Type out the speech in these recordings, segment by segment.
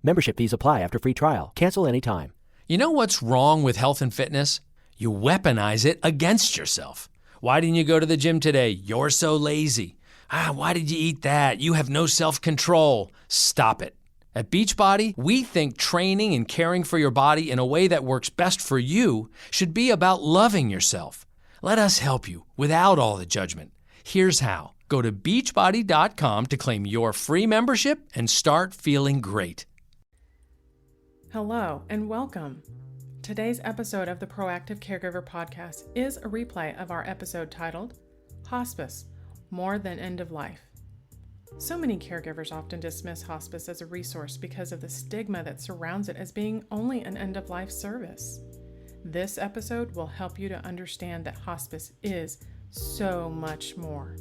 Membership fees apply after free trial. Cancel anytime. You know what's wrong with health and fitness? You weaponize it against yourself. Why didn't you go to the gym today? You're so lazy. Why did you eat that? You have no self-control. Stop it. At Beachbody, we think training and caring for your body in a way that works best for you should be about loving yourself. Let us help you without all the judgment. Here's how. Go to beachbody.com to claim your free membership and start feeling great. Hello and welcome. Today's episode of the Proactive Caregiver Podcast is a replay of our episode titled Hospice, More Than End of Life. So many caregivers often dismiss hospice as a resource because of the stigma that surrounds it as being only an end-of-life service. This episode will help you to understand that hospice is so much more.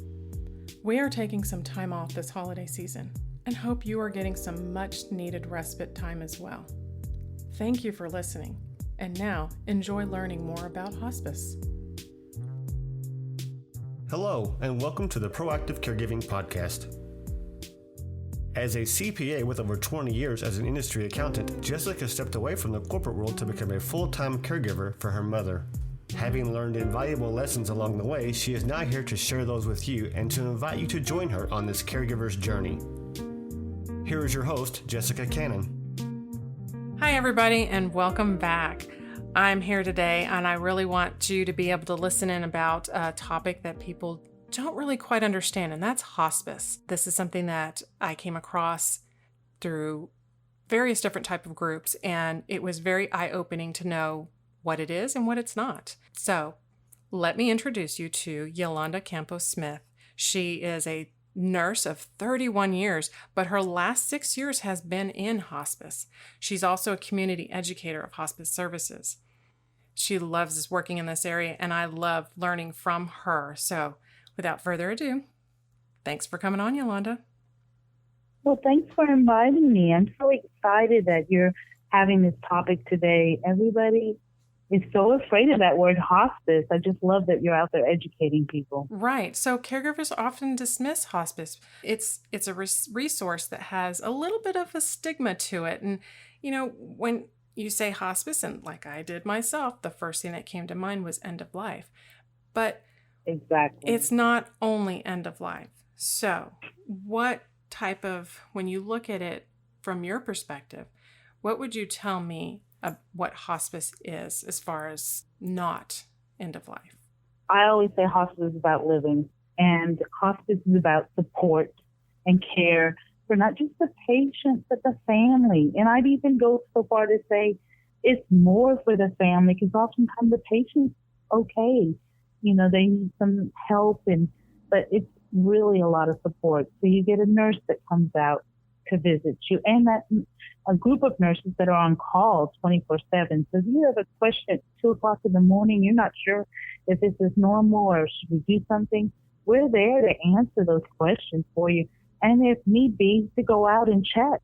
We are taking some time off this holiday season and hope you are getting some much-needed respite time as well. Thank you for listening, and now enjoy learning more about hospice. Hello, and welcome to the Proactive Caregiving Podcast. As a CPA with over 20 years as an industry accountant, Jessica stepped away from the corporate world to become a full-time caregiver for her mother. Having learned invaluable lessons along the way, she is now here to share those with you and to invite you to join her on this caregiver's journey. Here is your host, Jessica Cannon. Hi, everybody, and welcome back. I'm here today, and I really want you to be able to listen in about a topic that people don't really quite understand, and that's hospice. This is something that I came across through various different type of groups, and it was very eye-opening to know what it is and what it's not. So let me introduce you to Yolanda Campos-Smith. She is a nurse of 31 years, but her last 6 years has been in hospice. She's also a community educator of hospice services. She loves working in this area, and I love learning from her. So without further ado, thanks for coming on, Yolanda. Well, thanks for inviting me. I'm so excited that you're having this topic today. Everybody is so afraid of that word hospice. I just love that you're out there educating people. Right. So caregivers often dismiss hospice. It's a resource that has a little bit of a stigma to it. And, you know, when you say hospice, and like I did myself, the first thing that came to mind was end of life. But exactly, it's not only end of life. So what type of, when you look at it from your perspective, what would you tell me what hospice is as far as not end of life? I always say hospice is about living, and hospice is about support and care for not just the patient, but the family. And I'd even go so far to say it's more for the family, because oftentimes the patient's okay. You know, they need some help, but it's really a lot of support. So you get a nurse that comes out to visit you, and that's a group of nurses that are on call 24/7. So if you have a question at 2:00 in the morning, you're not sure if this is normal or should we do something, we're there to answer those questions for you. And if need be, to go out and check,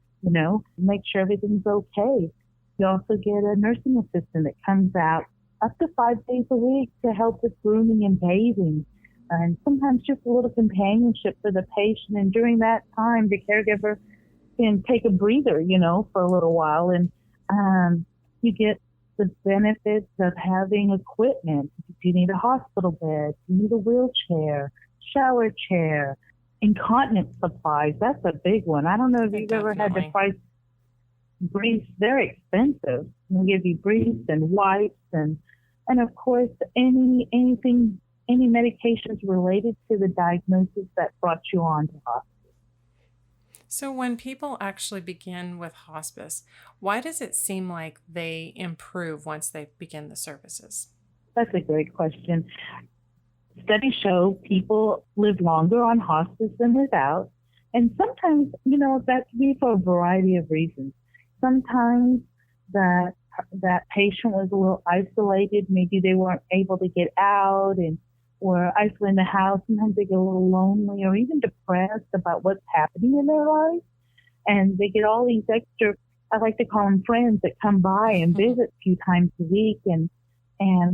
make sure everything's okay. You also get a nursing assistant that comes out up to 5 days a week to help with grooming and bathing. And sometimes just a little companionship for the patient. And during that time, the caregiver can take a breather, for a little while. And you get the benefits of having equipment. If you need a hospital bed, you need a wheelchair, shower chair, incontinence supplies. That's a big one. I don't know if you've ever had to price briefs. They're expensive. They'll give you briefs and wipes and of course, any medications related to the diagnosis that brought you on to hospice. So when people actually begin with hospice, why does it seem like they improve once they begin the services? That's a great question. Studies show people live longer on hospice than without. And sometimes, that can be for a variety of reasons. Sometimes that patient was a little isolated. Maybe they weren't able to get out and were isolated in the house. Sometimes they get a little lonely or even depressed about what's happening in their life. And they get all these extra, I like to call them friends, that come by and visit a few times a week. And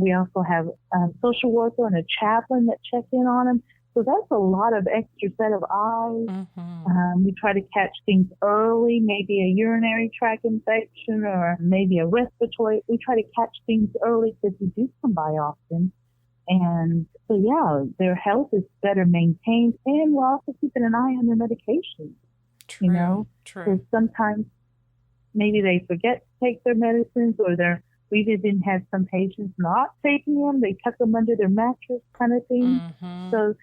we also have a social worker and a chaplain that check in on them. So that's a lot of extra set of eyes. Mm-hmm. We try to catch things early, maybe a urinary tract infection or maybe a respiratory. We try to catch things early because we do come by often. And so, yeah, their health is better maintained, and we're also keeping an eye on their medications. True. You know, True. because sometimes maybe they forget to take their medicines, or we even had some patients not taking them. They tuck them under their mattress kind of thing. Mm-hmm. So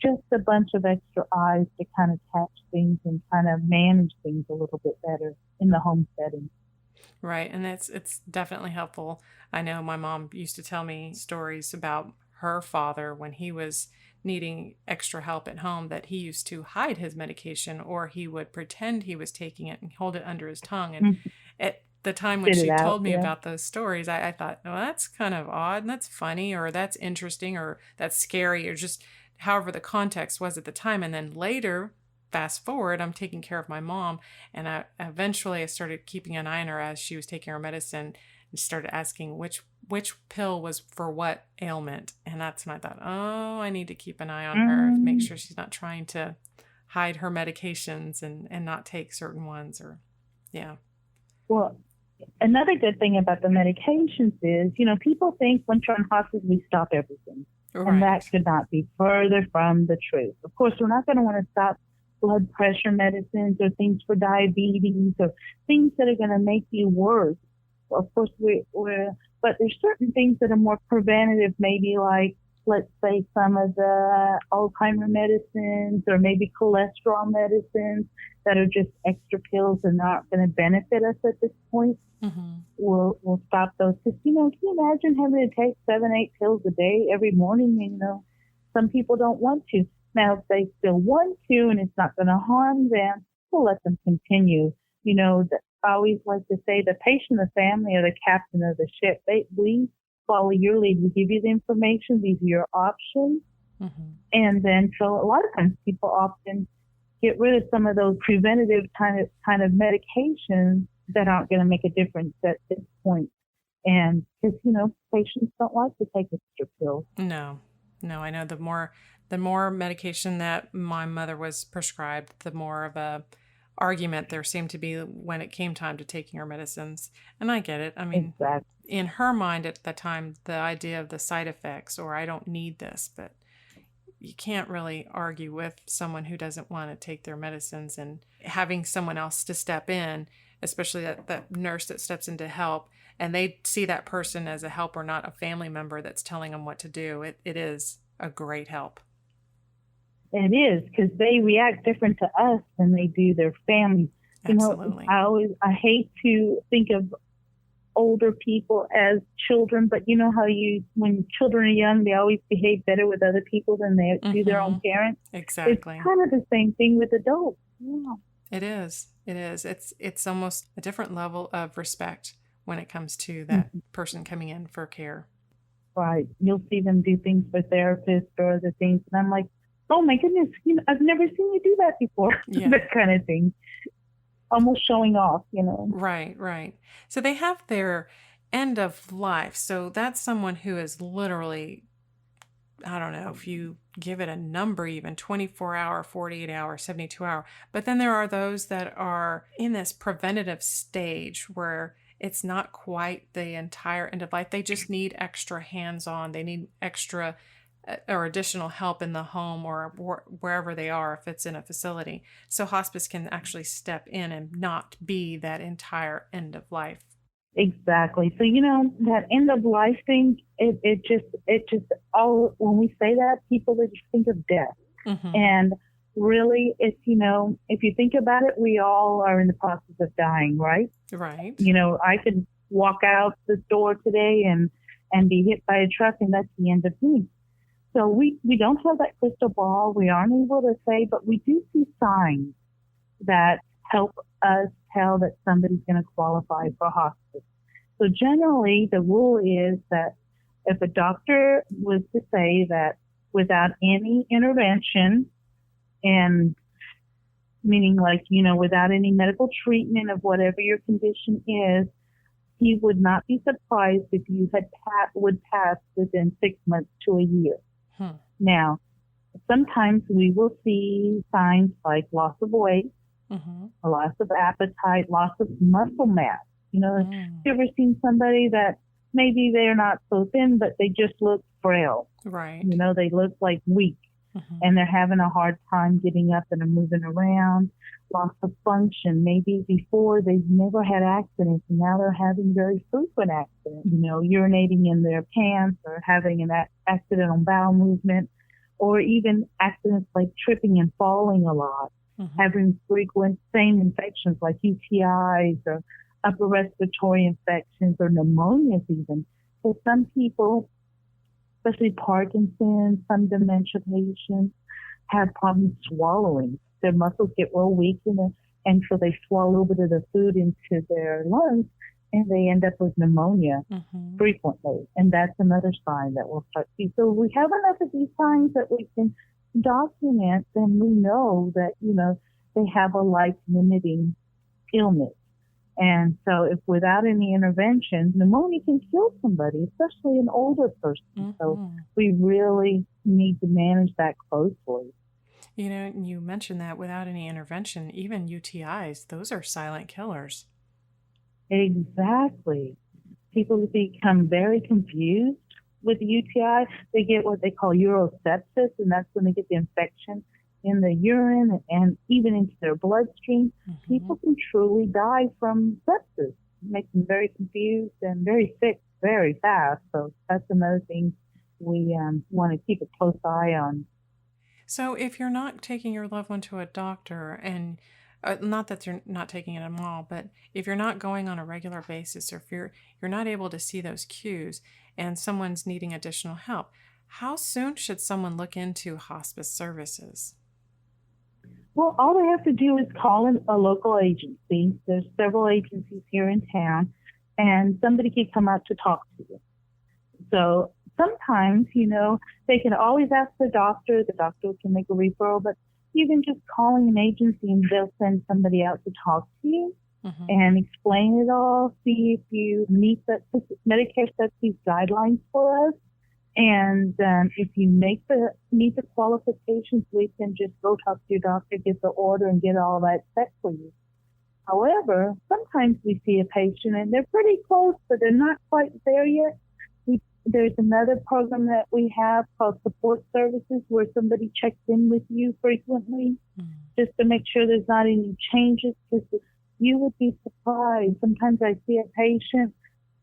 just a bunch of extra eyes to kind of catch things and kind of manage things a little bit better in the home setting. Right. And it's definitely helpful. I know my mom used to tell me stories about her father when he was needing extra help at home, that he used to hide his medication, or he would pretend he was taking it and hold it under his tongue. And at the time when she told me about those stories, I thought, well, that's kind of odd, and that's funny, or that's interesting, or that's scary, or just however the context was at the time. And then later, fast forward, I'm taking care of my mom, and I started keeping an eye on her as she was taking her medicine, and started asking which pill was for what ailment. And that's when I thought, oh, I need to keep an eye on her to make sure she's not trying to hide her medications and not take certain ones, or yeah. Well, another good thing about the medications is, people think once you're on hospice, we stop everything. Right. And that could not be further from the truth. Of course, we're not going to want to stop blood pressure medicines or things for diabetes or things that are going to make you worse. Of course, but there's certain things that are more preventative, maybe like, let's say, some of the Alzheimer medicines or maybe cholesterol medicines that are just extra pills and not going to benefit us at this point. Mm-hmm. We'll stop those. Because, can you imagine having to take 7-8 pills a day every morning? Some people don't want to. Now, if they still want to and it's not going to harm them, we'll let them continue. I always like to say the patient, the family, or the captain of the ship, we follow your lead. We give you the information. These are your options. Mm-hmm. And then, so a lot of times people often get rid of some of those preventative kind of medications that aren't going to make a difference at this point. And because, patients don't like to take extra pills. No, I know the more medication that my mother was prescribed, the more of a argument there seemed to be when it came time to taking her medicines. And I get it. I mean, exactly. In her mind at the time, the idea of the side effects, or I don't need this, but you can't really argue with someone who doesn't want to take their medicines, and having someone else to step in, especially that nurse that steps in to help, and they see that person as a helper, not a family member that's telling them what to do. It is a great help. It is, because they react different to us than they do their families. Absolutely. I hate to think of older people as children, but you know how when children are young, they always behave better with other people than they do their own parents. Exactly. It's kind of the same thing with adults. Yeah. It is. It's almost a different level of respect when it comes to that person coming in for care. Right. You'll see them do things for therapists or other things, and I'm like, oh my goodness, I've never seen you do that before. Yeah. That kind of thing. Almost showing off, Right. So they have their end of life. So that's someone who is literally, I don't know if you give it a number, even 24 hour, 48 hour, 72 hour. But then there are those that are in this preventative stage where it's not quite the entire end of life. They just need extra hands-on. They need extra or additional help in the home or wherever they are, if it's in a facility. So hospice can actually step in and not be that entire end of life. Exactly. So, that end of life thing, it just all, when we say that, people just think of death. Mm-hmm. And really, it's, if you think about it, we all are in the process of dying, right? Right. I could walk out the door today and be hit by a truck, and that's the end of me. So we don't have that crystal ball. We aren't able to say, but we do see signs that help us tell that somebody's going to qualify for hospice. So generally, the rule is that if a doctor was to say that without any intervention, and meaning without any medical treatment of whatever your condition is, he would not be surprised if you would pass within 6 months to a year. Hmm. Now, sometimes we will see signs like loss of weight, a loss of appetite, loss of muscle mass. Have you ever seen somebody that maybe they're not so thin, but they just look frail? Right. They look like weak, and they're having a hard time getting up and moving around. Loss of function. Maybe before they've never had accidents, and now they're having very frequent accidents. Urinating in their pants, or having an accidental bowel movement, or even accidents like tripping and falling a lot. Having frequent same infections like UTIs or upper respiratory infections or pneumonias even. So some people, especially Parkinson's, some dementia patients, have problems swallowing. Their muscles get real weak, and so they swallow a little bit of the food into their lungs, and they end up with pneumonia frequently. And that's another sign that we'll start to see. So we have enough of these signs that we can document, then we know that, they have a life-limiting illness. And so if without any intervention, pneumonia can kill somebody, especially an older person. So we really need to manage that closely. You mentioned that without any intervention, even UTIs, those are silent killers. Exactly. People become very confused with UTI. They get what they call urosepsis, and that's when they get the infection in the urine and even into their bloodstream. People can truly die from sepsis. It makes them very confused and very sick very fast. So that's another thing we want to keep a close eye on. So if you're not taking your loved one to a doctor, and not that you're not taking it at all, but if you're not going on a regular basis, or if you're not able to see those cues and someone's needing additional help, how soon should someone look into hospice services? Well, all they have to do is call in a local agency. There's several agencies here in town, and somebody can come out to talk to you. So sometimes, they can always ask the doctor. The doctor can make a referral, but even just calling an agency and they'll send somebody out to talk to you and explain it all, see if you meet Medicare sets these guidelines for us. And if you meet the qualifications, we can just go talk to your doctor, get the order, and get all that set for you. However, sometimes we see a patient and they're pretty close, but they're not quite there yet. There's another program that we have called support services, where somebody checks in with you frequently just to make sure there's not any changes, because you would be surprised. Sometimes I see a patient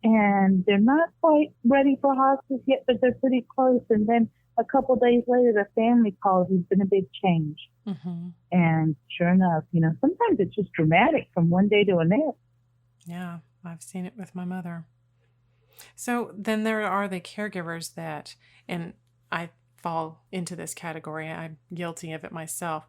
and they're not quite ready for hospice yet, but they're pretty close. And then a couple of days later, the family calls, there's been a big change. And sure enough, sometimes it's just dramatic from one day to the next. Yeah, I've seen it with my mother. So then there are the caregivers that, and I fall into this category, I'm guilty of it myself.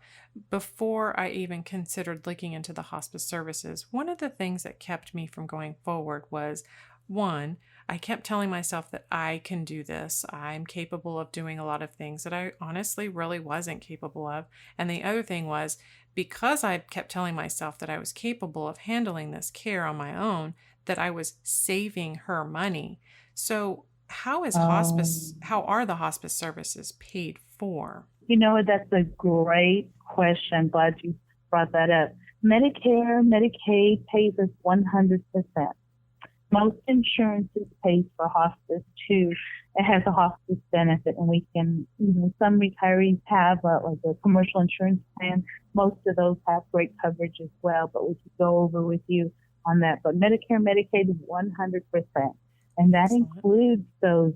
Before I even considered looking into the hospice services, one of the things that kept me from going forward was, one, I kept telling myself that I can do this. I'm capable of doing a lot of things that I honestly really wasn't capable of. And the other thing was, because I kept telling myself that I was capable of handling this care on my own, that I was saving her money. So how are the hospice services paid for? That's a great question. I'm glad you brought that up. Medicare, Medicaid pays us 100%. Most insurances pay for hospice too. It has a hospice benefit, and we can, some retirees have like a commercial insurance plan. Most of those have great coverage as well, but we could go over with you on that. But Medicare, Medicaid is 100%. And that includes those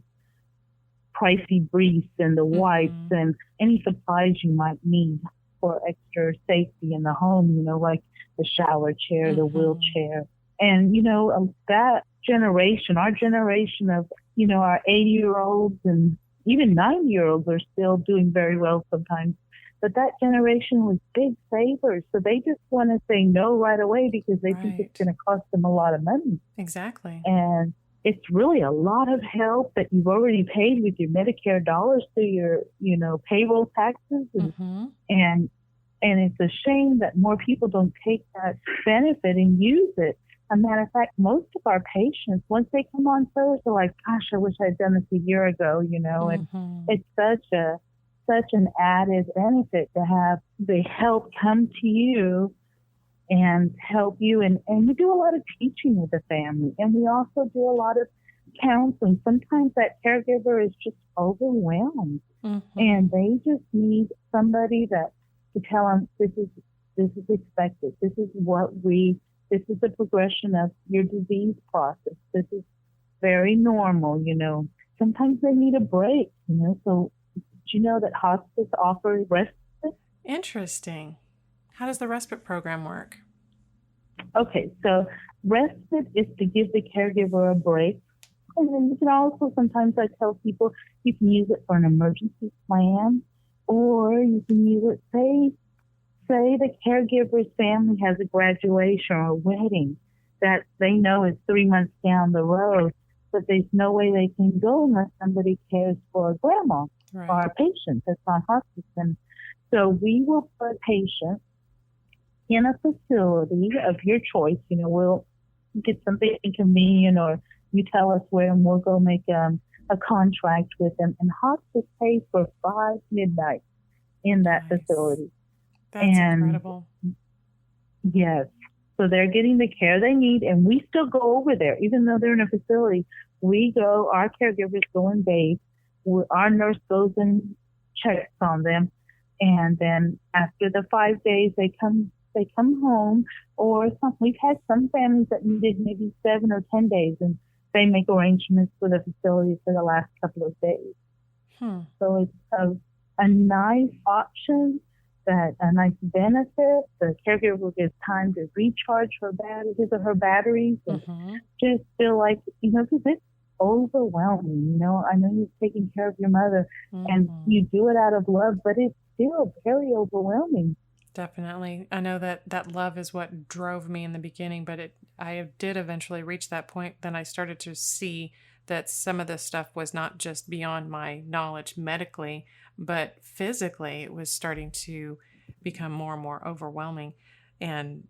pricey briefs and the wipes and any supplies you might need for extra safety in the home, like the shower chair, the wheelchair. And, that generation, our generation of, our 80-year-olds and even 90-year-olds are still doing very well sometimes. But that generation was big savers. So they just want to say no right away because they think it's going to cost them a lot of money. Exactly. And it's really a lot of help that you've already paid with your Medicare dollars through your, payroll taxes. And it's a shame that more people don't take that benefit and use it. As a matter of fact, most of our patients, once they come on service, are like, gosh, I wish I had done this a year ago, and it's such a such an added benefit to have the help come to you and help you. And we do a lot of teaching with the family. And we also do a lot of counseling. Sometimes that caregiver is just overwhelmed and they just need somebody to tell them this is expected. This is the progression of your disease process. This is very normal, Sometimes they need a break, So did you know that hospice offers respite? Interesting. How does the respite program work? Okay, so respite is to give the caregiver a break. And then you can also, sometimes I tell people, you can use it for an emergency plan, or you can use it, say the caregiver's family has a graduation or a wedding that they know is 3 months down the road, but there's no way they can go unless somebody cares for a grandma or a patient that's on hospice. And so we will put a patient in a facility of your choice. We'll get something convenient, or you tell us where, and we'll go make a contract with them. And hospice pays for 5 midnights in that facility. That's incredible. Yes. So they're getting the care they need, and we still go over there. Even though they're in a facility, our caregivers go and bathe. Our nurse goes and checks on them. And then after the 5 days, they come home, or we've had some families that needed maybe 7 or 10 days, and they make arrangements for the facility for the last couple of days. So it's a nice option, a nice benefit. The caregiver gets time to recharge her batteries and just feel like, because it's overwhelming. I know you're taking care of your mother and you do it out of love, but it's still very overwhelming. Definitely. I know that love is what drove me in the beginning, but I did eventually reach that point. Then I started to see that some of this stuff was not just beyond my knowledge medically, but physically it was starting to become more and more overwhelming. And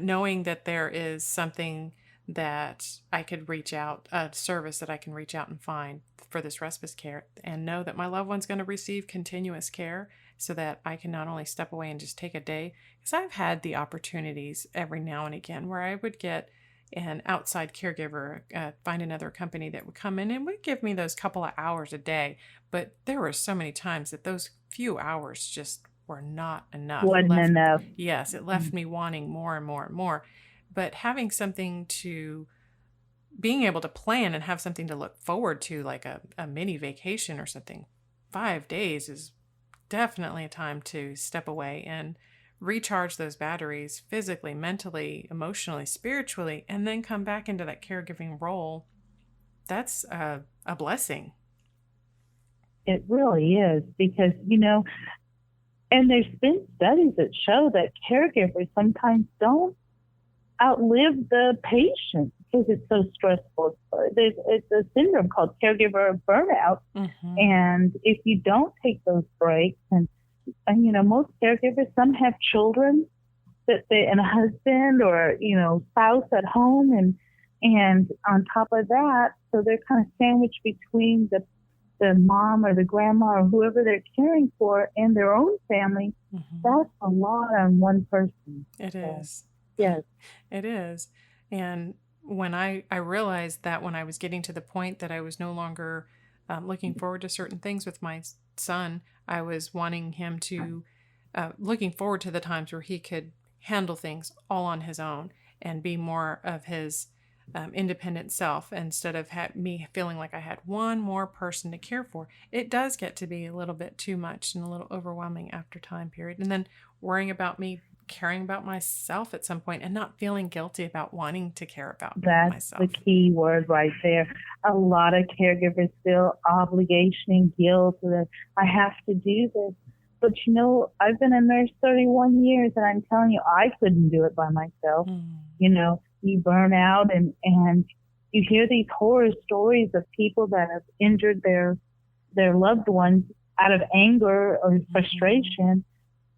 knowing that there is something that I could reach out, a service that I can reach out and find for this respite care, and know that my loved one's going to receive continuous care, so that I can not only step away and just take a day, because I've had the opportunities every now and again where I would get an outside caregiver, find another company that would come in and would give me those couple of hours a day. But there were so many times that those few hours just were not enough. Wasn't enough. Yes, it left me wanting more and more and more. But having something being able to plan and have something to look forward to, like a mini vacation or something, 5 days is definitely a time to step away and recharge those batteries physically, mentally, emotionally, spiritually, and then come back into that caregiving role. That's a blessing. It really is, because, and there's been studies that show that caregivers sometimes don't outlive the patient because it's so stressful. It's a syndrome called caregiver burnout. And if you don't take those breaks, and most caregivers, some have children and a husband or, spouse at home, and on top of that, so they're kind of sandwiched between the mom or the grandma or whoever they're caring for and their own family. That's a lot on one person. It is. Yes. It is. And when I realized that when I was getting to the point that I was no longer looking forward to certain things with my son, I was wanting him to, looking forward to the times where he could handle things all on his own and be more of his independent self, instead of me feeling like I had one more person to care for. It does get to be a little bit too much and a little overwhelming after time period. And then worrying about me caring about myself at some point and not feeling guilty about wanting to care about myself. That's the key word right there. A lot of caregivers feel obligation and guilt that I have to do this. But I've been a nurse 31 years, and I'm telling you, I couldn't do it by myself. You burn out, and you hear these horror stories of people that have injured their loved ones out of anger or frustration.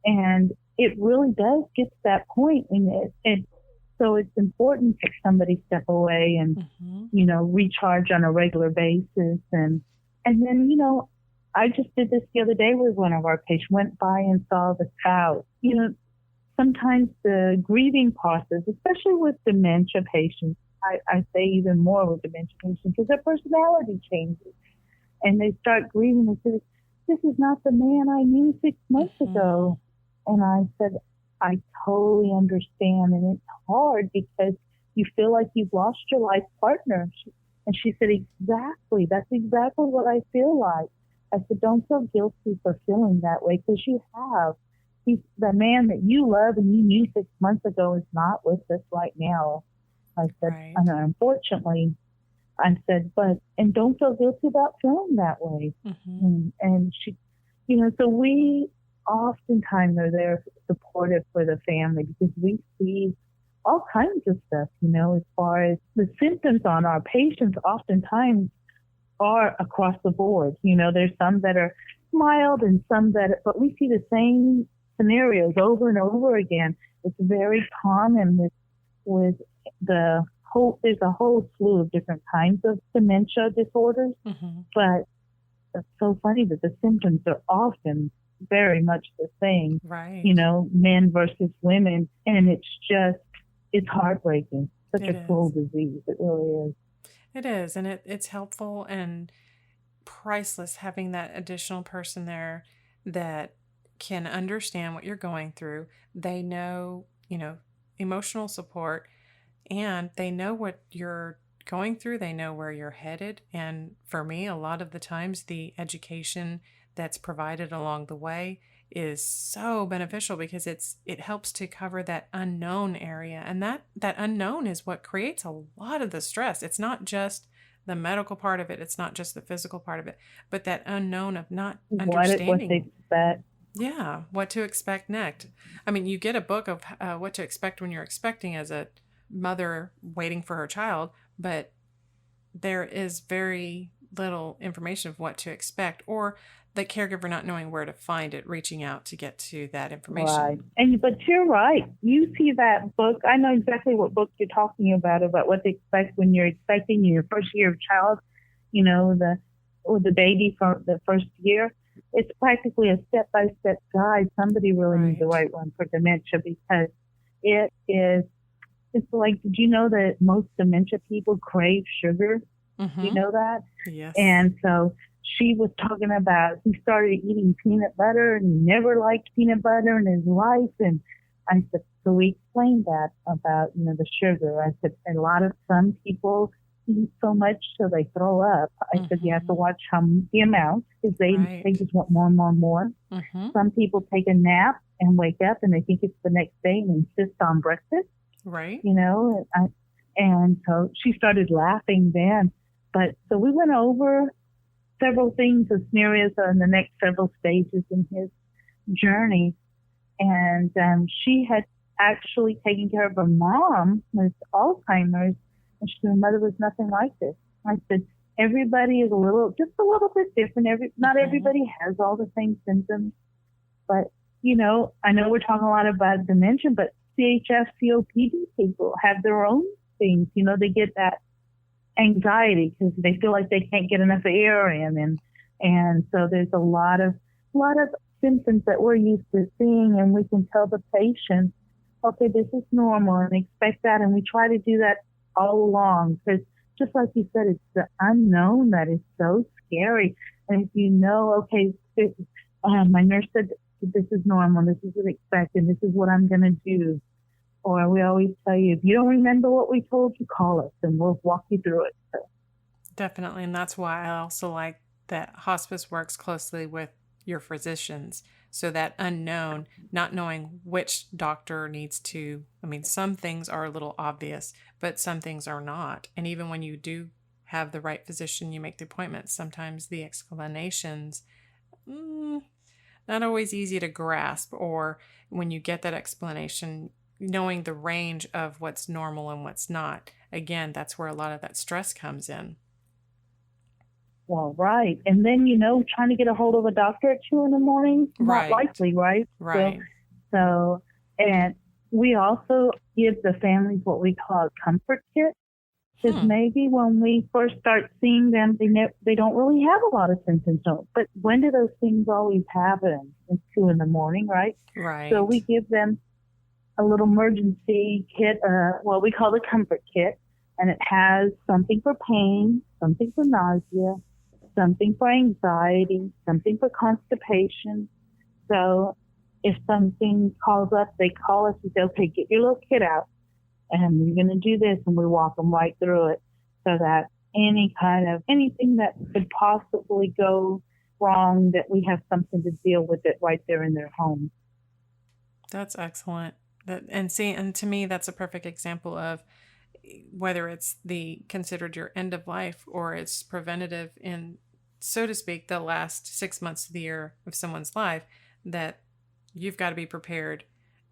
And it really does get to that point, and so it's important that somebody step away and recharge on a regular basis, and then I just did this the other day with one of our patients, went by and saw the spouse. Sometimes the grieving process, especially with dementia patients, I say even more with dementia patients, because their personality changes and they start grieving and say, this is not the man I knew 6 months ago. And I said, I totally understand. And it's hard because you feel like you've lost your life partner. And she said, exactly. That's exactly what I feel like. I said, don't feel guilty for feeling that way, because you have. The man that you love and you knew 6 months ago is not with us right now. I said, Right. and unfortunately, I said, and don't feel guilty about feeling that way. And she, so we oftentimes are there supportive for the family, because we see all kinds of stuff, as far as the symptoms on our patients oftentimes are across the board. There's some that are mild and some but we see the same scenarios over and over again. It's very common with there's a whole slew of different kinds of dementia disorders, but it's so funny that the symptoms are often very much the same, right? Men versus women, and it's heartbreaking. Such a cruel disease. It really is. It is, and it's helpful and priceless having that additional person there that can understand what you're going through. They know, emotional support, and they know what you're going through. They know where you're headed. And for me, a lot of the times the education that's provided along the way is so beneficial, because it helps to cover that unknown area. And that unknown is what creates a lot of the stress. It's not just the medical part of it. It's not just the physical part of it, but that unknown of not understanding. What to expect. Yeah, what to expect next. I mean, you get a book of what to expect when you're expecting as a mother waiting for her child, but there is very little information of what to expect, or the caregiver not knowing where to find it, reaching out to get to that information. Right. But you're right. You see that book. I know exactly what book you're talking about what to expect when you're expecting your first year of child, the baby for the first year. It's practically a step-by-step guide. Somebody really needs to write one for dementia, because it's like, did you know that most dementia people crave sugar? You know that? Yes. And so she was talking about, he started eating peanut butter and he never liked peanut butter in his life. And I said, so we explained that about, the sugar. I said, some people eat so much so they throw up. I said, you have to watch the amount, because they just want more and more and more. Some people take a nap and wake up and they think it's the next day and insist on breakfast. Right. And so she started laughing then. But so we went over several things, the scenarios on the next several stages in his journey. And she had actually taken care of her mom with Alzheimer's. And she said, her mother was nothing like this. I said, everybody is just a little bit different. Not everybody has all the same symptoms. But, I know we're talking a lot about dementia, but CHF, COPD people have their own things. They get that anxiety because they feel like they can't get enough air in. And so there's a lot of symptoms that we're used to seeing, and we can tell the patient, okay, this is normal, and expect that. And we try to do that all along, because just like you said, it's the unknown that is so scary. And if okay, my nurse said this is normal, this is what expected, this is what I'm going to do. Or we always tell you, if you don't remember what we told you, call us and we'll walk you through it. So. Definitely. And that's why I also like that hospice works closely with your physicians. So that unknown, not knowing which doctor needs to, some things are a little obvious, but some things are not. And even when you do have the right physician, you make the appointment, sometimes the explanations, not always easy to grasp. Or when you get that explanation, knowing the range of what's normal and what's not. Again, that's where a lot of that stress comes in. Well, right. And then, trying to get a hold of a doctor at 2 a.m, not likely, right? Right. So, and we also give the families what we call a comfort kit. Because maybe when we first start seeing them, they don't really have a lot of symptoms. But when do those things always happen? It's 2 a.m, right? Right. So we give them a little emergency kit, what we call the comfort kit, and it has something for pain, something for nausea, something for anxiety, something for constipation. So if something calls up, they call us and say, okay, get your little kit out, and we're going to do this, and we walk them right through it so that anything that could possibly go wrong, that we have something to deal with it right there in their home. That's excellent. And to me, that's a perfect example of whether it's considered your end of life or it's preventative in, so to speak, the last 6 months of the year of someone's life, that you've got to be prepared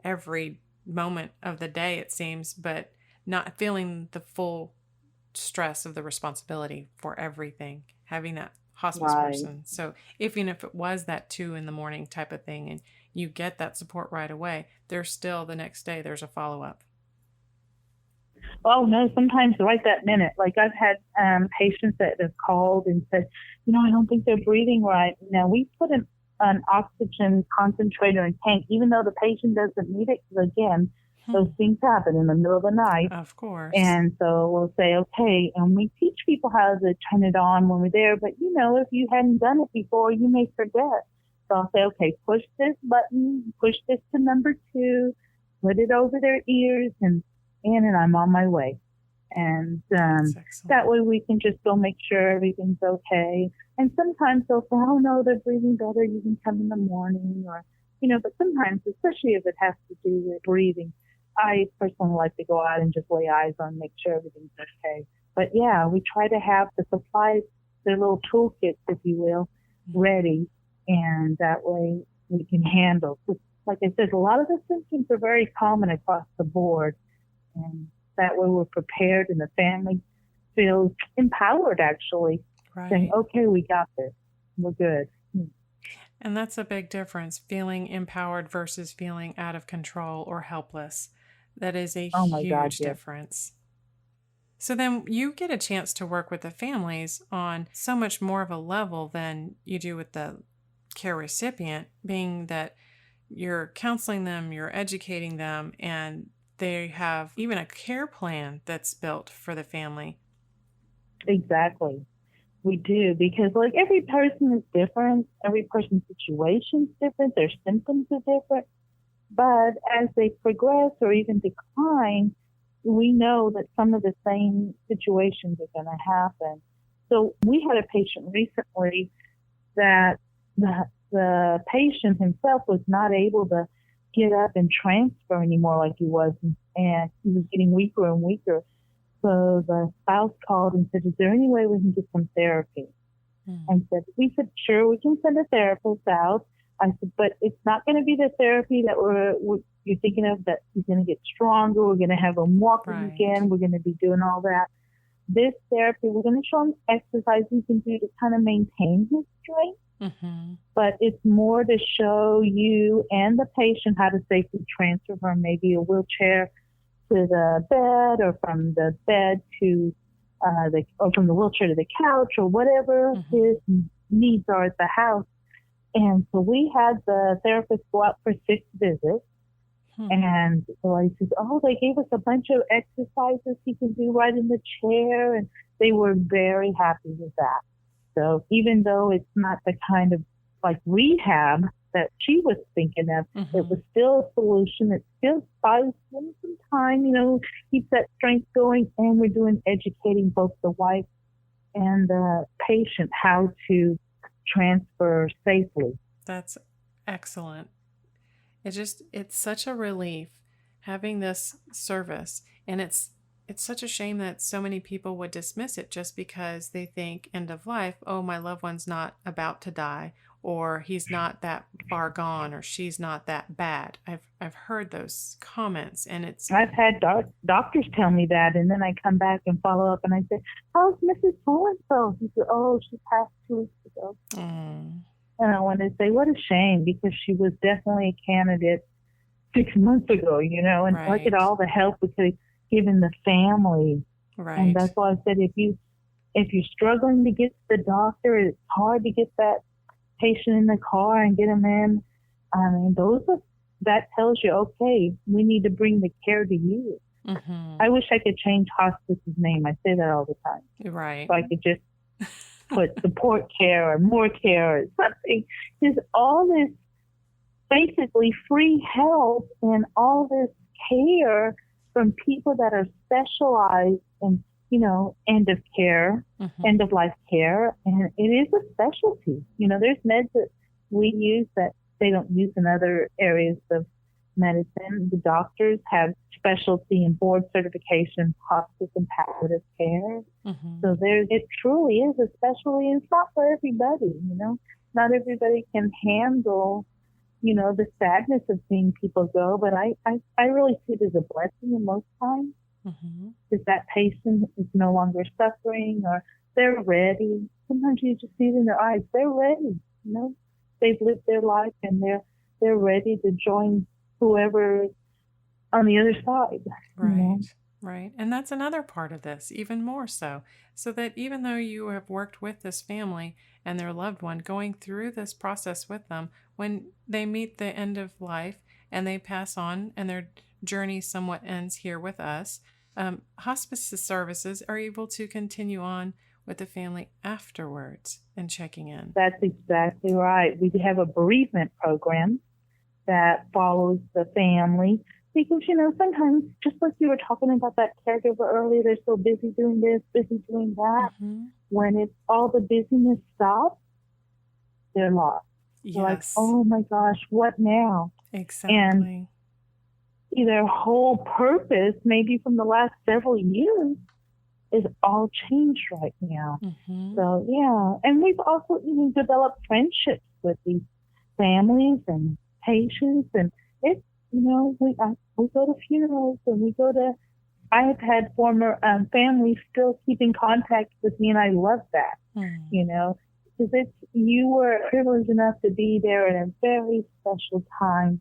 every moment of the day, it seems, but not feeling the full stress of the responsibility for everything, having that hospice person. So even if it was that 2 a.m. type of thing and you get that support right away, there's still the next day, there's a follow-up. Oh, no, sometimes right that minute. Like I've had patients that have called and said, I don't think they're breathing right. Now, we put an oxygen concentrator and tank, even though the patient doesn't need it, because again, those things happen in the middle of the night. Of course. And so we'll say, okay, and we teach people how to turn it on when we're there. But, if you hadn't done it before, you may forget. So I'll say, okay, push this button, push this to number 2, put it over their ears, and I'm on my way. And that way we can just go make sure everything's okay. And sometimes they'll say, oh, no, they're breathing better. You can come in the morning. Or, but sometimes, especially if it has to do with breathing, I personally like to go out and just lay eyes on, make sure everything's okay. But, yeah, we try to have the supplies, their little toolkits, if you will, ready. And that way we can handle. Like I said, a lot of the symptoms are very common across the board. And that way we're prepared and the family feels empowered, actually, saying, okay, we got this. We're good. And that's a big difference, feeling empowered versus feeling out of control or helpless. That is a huge difference. So then you get a chance to work with the families on so much more of a level than you do with the care recipient, being that you're counseling them, you're educating them, and they have even a care plan that's built for the family. Exactly. We do, because every person is different. Every person's situation is different. Their symptoms are different. But as they progress or even decline, we know that some of the same situations are going to happen. So we had a patient recently that the patient himself was not able to get up and transfer anymore like he was, and he was getting weaker and weaker. So the spouse called and said, is there any way we can get some therapy? And we said, sure, we can send a therapist out. I said, but it's not going to be the therapy that you're thinking of, that he's going to get stronger. We're going to have him walking again. We're going to be doing all that. This therapy, we're going to show him exercises he can do to kind of maintain his strength. But it's more to show you and the patient how to safely transfer from maybe a wheelchair to the bed, or from the bed to or from the wheelchair to the couch, or whatever his needs are at the house. And so we had the therapist go out for 6 visits. And so I said, they gave us a bunch of exercises he can do right in the chair. And they were very happy with that. So even though it's not the kind of rehab that she was thinking of, it was still a solution. It still buys them some time, keeps that strength going. And we're educating both the wife and the patient how to transfer safely. That's excellent. It's such a relief having this service. And it's such a shame that so many people would dismiss it just because they think end of life, oh, my loved one's not about to die, or he's not that far gone, or she's not that bad. I've heard those comments, and I've had doctors tell me that, and then I come back and follow up, and I say, how's Mrs. So-and-so? He said, oh, she passed 2 weeks ago. And I want to say, what a shame, because she was definitely a candidate 6 months ago, and look at all the help we could have given the family Right. And that's why I said if you're struggling to get to the doctor, it's hard to get that patient in the car and get them in. I mean, that tells you, okay, we need to bring the care to you. Mm-hmm. I wish I could change hospice's name. I say that all the time. Right. So I could just put support care or more care or something. There's all this basically free help and all this care from people that are specialized in, end of care, end of life care. And it is a specialty. There's meds that we use that they don't use in other areas of medicine. The doctors have specialty and board certification, hospice and palliative care. Mm-hmm. So it truly is a specialty. It's not for everybody, Not everybody can handle, the sadness of seeing people go. But I really see it as a blessing in most times. Mm-hmm. Because that patient is no longer suffering or they're ready. Sometimes you just see it in their eyes. They're ready, They've lived their life and they're ready to join whoever on the other side. Right. Right. And that's another part of this, even more so that even though you have worked with this family and their loved one, going through this process with them, when they meet the end of life and they pass on and their journey somewhat ends here with us, hospice services are able to continue on with the family afterwards and checking in. That's exactly right. We have a bereavement program that follows the family because, sometimes just like you were talking about that caregiver earlier, they're so busy doing this, busy doing that. Mm-hmm. When it's all the busyness stops, they're lost. Yes. They're like, oh my gosh, what now? Exactly. And their whole purpose, maybe from the last several years, is all changed right now. Mm-hmm. So, yeah. And we've also even developed friendships with these families and patients. And it's, we go to funerals and I have had former families still keep in contact with me, and I love that, because you were privileged enough to be there at a very special time.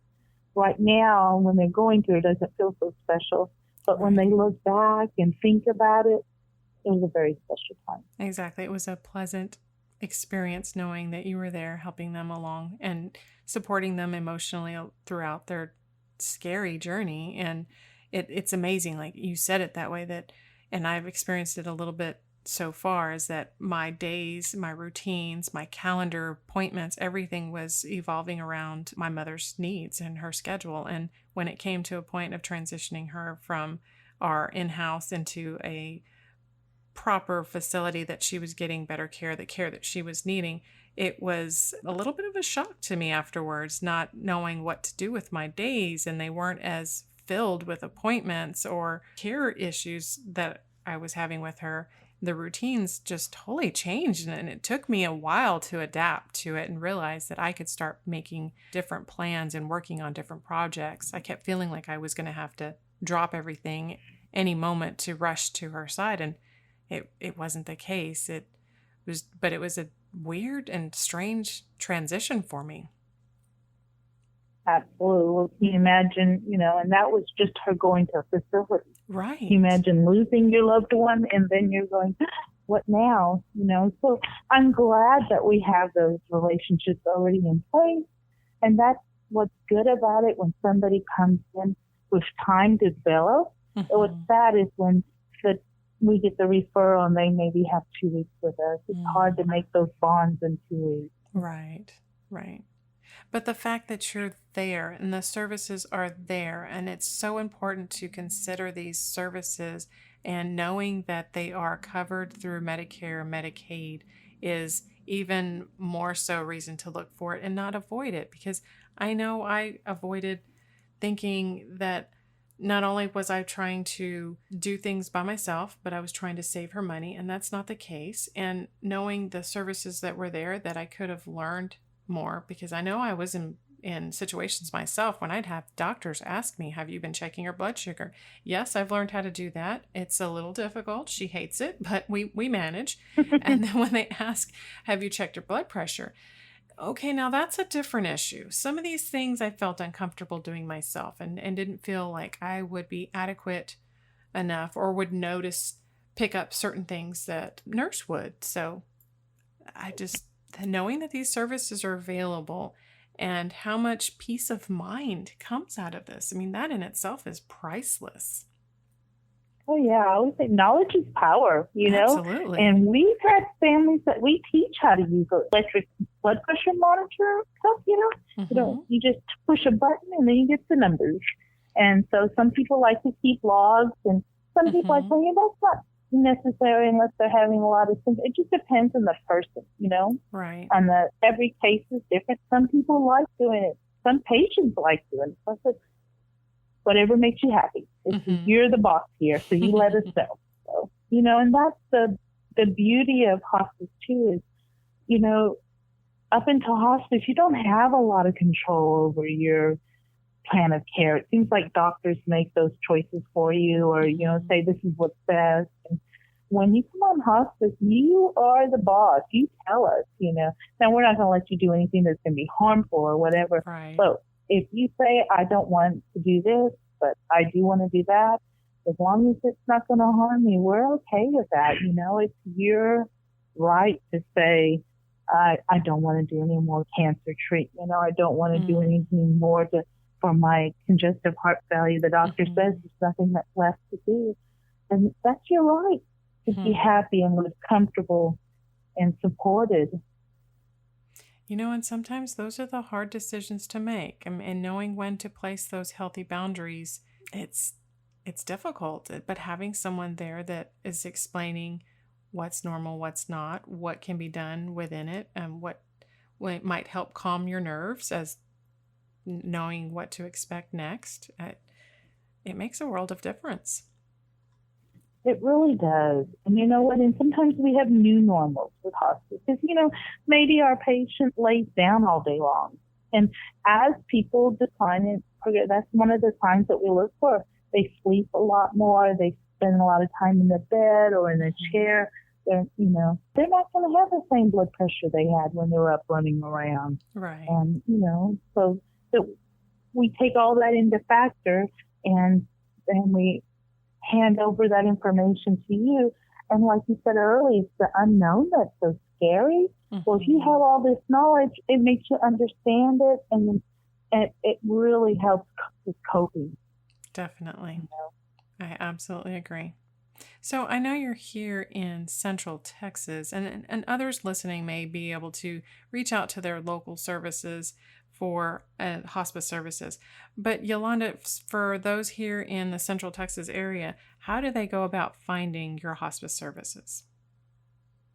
Right now, when they're going through it, doesn't feel so special. But when they look back and think about it, it was a very special time. Exactly. It was a pleasant experience knowing that you were there helping them along and supporting them emotionally throughout their scary journey. And it's amazing, like you said it that way, and I've experienced it a little bit so far, is that my days, my routines, my calendar appointments, everything was evolving around my mother's needs and her schedule. And when it came to a point of transitioning her from our in-house into a proper facility that she was getting better care, the care that she was needing, it was a little bit of a shock to me afterwards, not knowing what to do with my days, and they weren't as filled with appointments or care issues that I was having with her. The routines just totally changed, and it took me a while to adapt to it and realize that I could start making different plans and working on different projects. I kept feeling like I was going to have to drop everything any moment to rush to her side, and it wasn't the case. It was a weird and strange transition for me. Absolutely. Well, can you imagine, and that was just her going to a facility. Right. Can you imagine losing your loved one and then you're going, what now? So I'm glad that we have those relationships already in place. And that's what's good about it when somebody comes in with time to develop. Mm-hmm. So what's sad is when we get the referral and they maybe have 2 weeks with us. It's hard to make those bonds in 2 weeks. Right. But the fact that you're there and the services are there, and it's so important to consider these services and knowing that they are covered through Medicare, Medicaid is even more so reason to look for it and not avoid it. Because I know I avoided thinking that not only was I trying to do things by myself, but I was trying to save her money, and that's not the case. And knowing the services that were there, that I could have learned more, because I know I was in situations myself when I'd have doctors ask me, have you been checking your blood sugar? Yes, I've learned how to do that. It's a little difficult. She hates it, but we manage. And then when they ask, have you checked your blood pressure? Okay, now that's a different issue. Some of these things I felt uncomfortable doing myself and didn't feel like I would be adequate enough or would notice pick up certain things that nurse would. So knowing that these services are available and how much peace of mind comes out of this. I mean, that in itself is priceless. Oh, yeah. I always say knowledge is power, Absolutely. And we've had families that we teach how to use electric blood pressure monitor stuff, Mm-hmm. You just push a button and then you get the numbers. And so some people like to keep logs, and some people are saying that's not necessary unless they're having a lot of symptoms. It just depends on the person, Right. And every case is different. Some people like doing it. Some patients like doing it. So I said, whatever makes you happy. You're the boss here, so you let us know. So, and that's the beauty of hospice too is, up until hospice, you don't have a lot of control over your plan of care. It seems like doctors make those choices for you, or, say this is what's best. And when you come on hospice, you are the boss. You tell us, Now, we're not going to let you do anything that's going to be harmful or whatever. Right. But if you say, I don't want to do this, but I do want to do that, as long as it's not going to harm me, we're okay with that. It's your right to say, I don't want to do any more cancer treatment, or I don't want to do anything more for my congestive heart failure. The doctor says there's nothing that's left to do. And that's your right to be happy and live comfortable and supported. And sometimes those are the hard decisions to make. And knowing when to place those healthy boundaries, it's difficult. But having someone there that is explaining what's normal, what's not, what can be done within it, and what might help calm your nerves, as knowing what to expect next, it makes a world of difference. It really does. And you know what? And sometimes we have new normals with hospice. Because, maybe our patient lays down all day long. And as people decline in progress, that's one of the signs that we look for. They sleep a lot more. They spend a lot of time in the bed or in a chair. They're not going to have the same blood pressure they had when they were up running around. Right. And, so we take all that into factor, and we hand over that information to you. And like you said earlier, it's the unknown that's so scary. Well, if you have all this knowledge, it makes you understand it, and it really helps with coping. Definitely. I absolutely agree. So I know you're here in Central Texas, and others listening may be able to reach out to their local services for hospice services. But Yolanda, for those here in the Central Texas area, how do they go about finding your hospice services?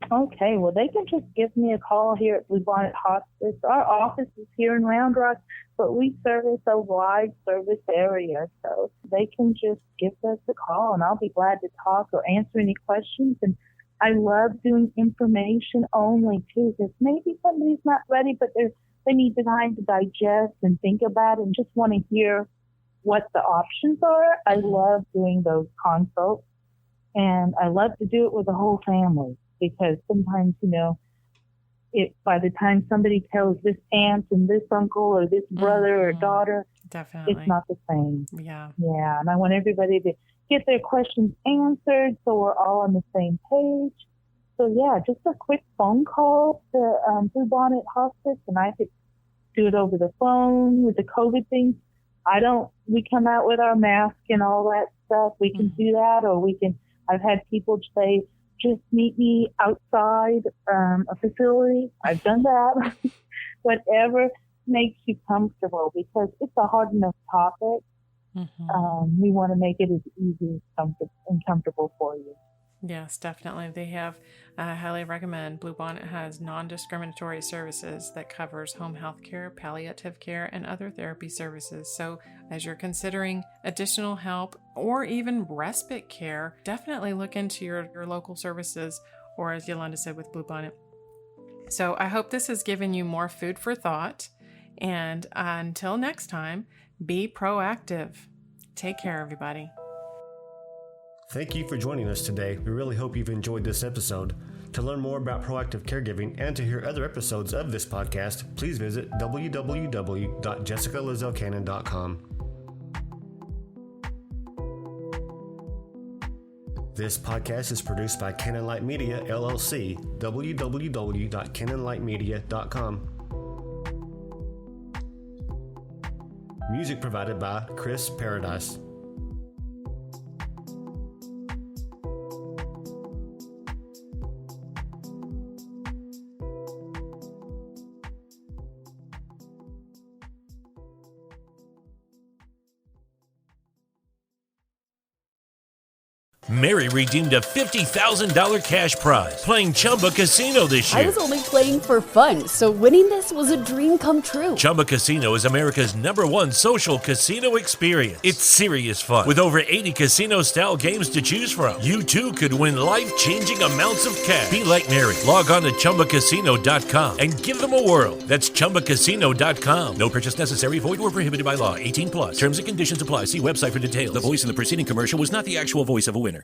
Okay, well, they can just give me a call here at Bluebonnet Hospice. Our office is here in Round Rock, but we service a wide service area, so they can just give us a call, and I'll be glad to talk or answer any questions. And I love doing information only, too, because maybe somebody's not ready, but they need the time to digest and think about it and just want to hear what the options are. I love doing those consults, and I love to do it with the whole family, because sometimes, by the time somebody tells this aunt and this uncle or this brother or daughter, Definitely. It's not the same. Yeah. Yeah, and I want everybody to get their questions answered so we're all on the same page. So, yeah, just a quick phone call to Bluebonnet Hospice, and I could do it over the phone with the COVID thing. We come out with our mask and all that stuff. We can do that, or I've had people say, just meet me outside a facility. I've done that. Whatever makes you comfortable, because it's a hard enough topic. We want to make it as easy and comfortable for you. Yes, definitely. They have, I highly recommend, Bluebonnet has non-discriminatory services that covers home health care, palliative care, and other therapy services. So as you're considering additional help or even respite care, definitely look into your local services, or as Yolanda said, with Bluebonnet. So I hope this has given you more food for thought. And until next time, be proactive. Take care, everybody. Thank you for joining us today. We really hope you've enjoyed this episode. To learn more about proactive caregiving and to hear other episodes of this podcast, please visit www.jessicalizelcannon.com. This podcast is produced by Canon Light Media, LLC, www.canonlightmedia.com. Music provided by Chris Paradise. Mary redeemed a $50,000 cash prize playing Chumba Casino this year. I was only playing for fun, so winning this was a dream come true. Chumba Casino is America's #1 social casino experience. It's serious fun. With over 80 casino-style games to choose from, you too could win life-changing amounts of cash. Be like Mary. Log on to ChumbaCasino.com and give them a whirl. That's ChumbaCasino.com. No purchase necessary. Void where prohibited by law. 18+. Terms and conditions apply. See website for details. The voice in the preceding commercial was not the actual voice of a winner.